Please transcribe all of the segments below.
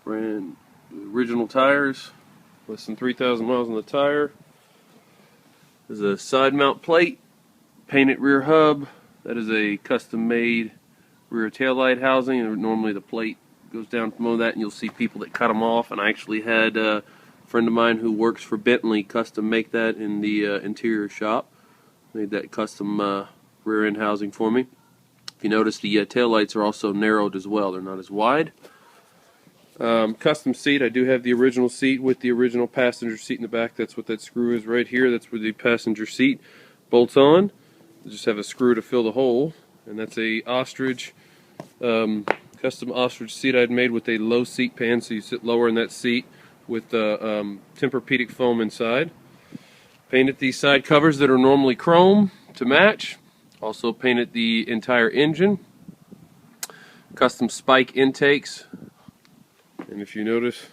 Brand original tires, less than 3,000 miles on the tire. There's a side mount plate, painted rear hub. That is a custom made rear taillight housing, and normally the plate goes down below that, and you'll see people that cut them off. And I actually had a friend of mine who works for Bentley custom make that in the interior shop. Made that custom rear end housing for me. If you notice, the taillights are also narrowed as well. They're not as wide. Custom seat. I do have the original seat with the original passenger seat in the back. That's what that screw is right here. That's where the passenger seat bolts on. You just have a screw to fill the hole, and that's a ostrich, custom ostrich seat I'd made with a low seat pan, so you sit lower in that seat with Tempur-Pedic foam inside. Painted these side covers that are normally chrome to match. Also painted the entire engine. Custom spike intakes. And if you notice,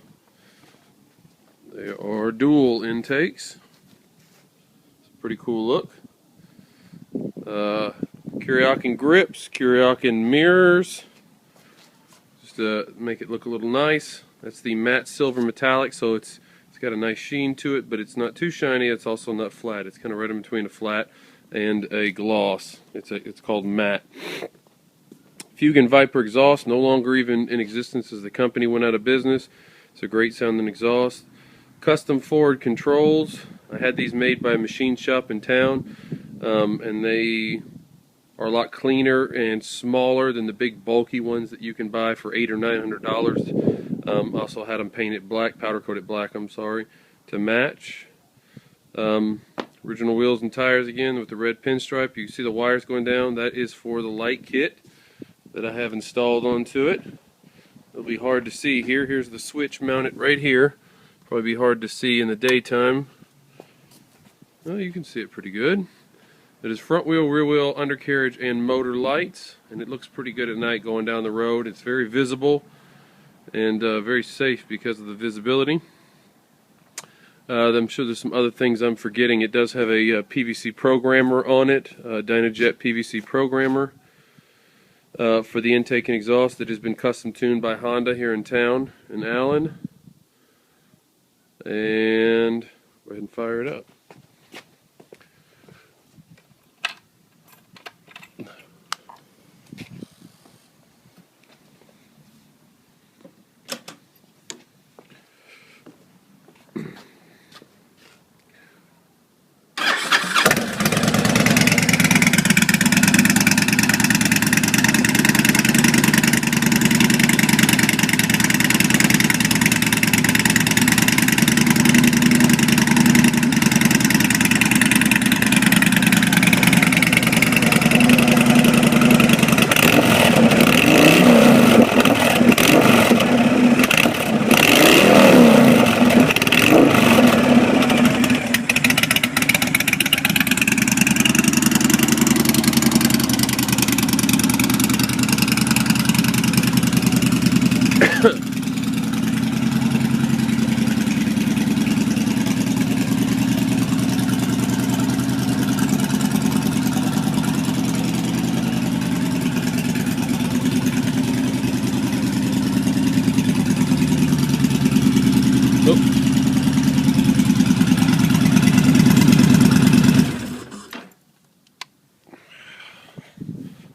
they are dual intakes. It's a pretty cool look. Kuryakyn grips, Kuryakyn mirrors, just to make it look a little nice. That's the matte silver metallic, so it's got a nice sheen to it, but it's not too shiny. It's also not flat. It's kind of right in between a flat and a gloss. It's called matte. Fugen Viper exhaust, no longer even in existence as the company went out of business. It's a great sounding exhaust. Custom Ford controls. I had these made by a machine shop in town, and they are a lot cleaner and smaller than the big bulky ones that you can buy for $800 or $900. Also had them painted black, powder coated black, I'm sorry, to match. Original wheels and tires again with the red pinstripe. You see the wires going down. That is for the light kit that I have installed onto it. It'll be hard to see here. Here's the switch mounted right here. Probably be hard to see in the daytime. Well, you can see it pretty good. It is front wheel, rear wheel, undercarriage, and motor lights, and it looks pretty good at night going down the road. It's very visible and very safe because of the visibility. I'm sure there's some other things I'm forgetting. It does have a PVC programmer on it, Dynajet PVC programmer. For the intake and exhaust that has been custom tuned by Honda here in town in Allen. And go ahead and fire it up.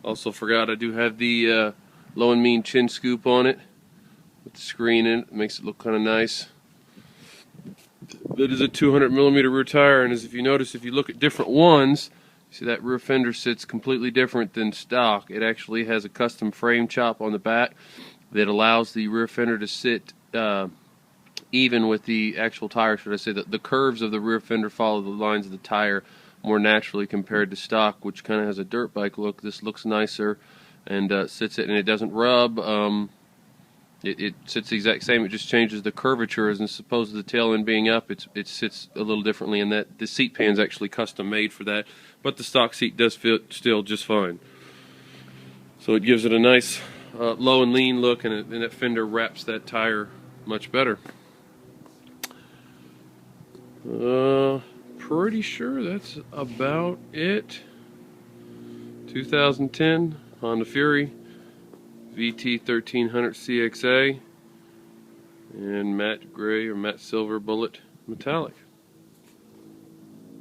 Also forgot I do have the low and mean chin scoop on it with the screen in it. Makes it look kind of nice. That is a 200mm rear tire, and as if you notice, if you look at different ones, see that rear fender sits completely different than stock. It actually has a custom frame chop on the back that allows the rear fender to sit even with the actual tire, should I say. The curves of the rear fender follow the lines of the tire more naturally compared to stock, which kind of has a dirt bike look. This looks nicer and sits it, and it doesn't rub. It sits the exact same. It just changes the curvature, as opposed to the tail end being up. It sits a little differently, and that the seat pan's actually custom made for that. But the stock seat does fit still just fine. So it gives it a nice low and lean look, and that fender wraps that tire much better. Pretty sure that's about it. 2010 Honda Fury VT 1300 CXA. and matte gray or matte silver bullet metallic.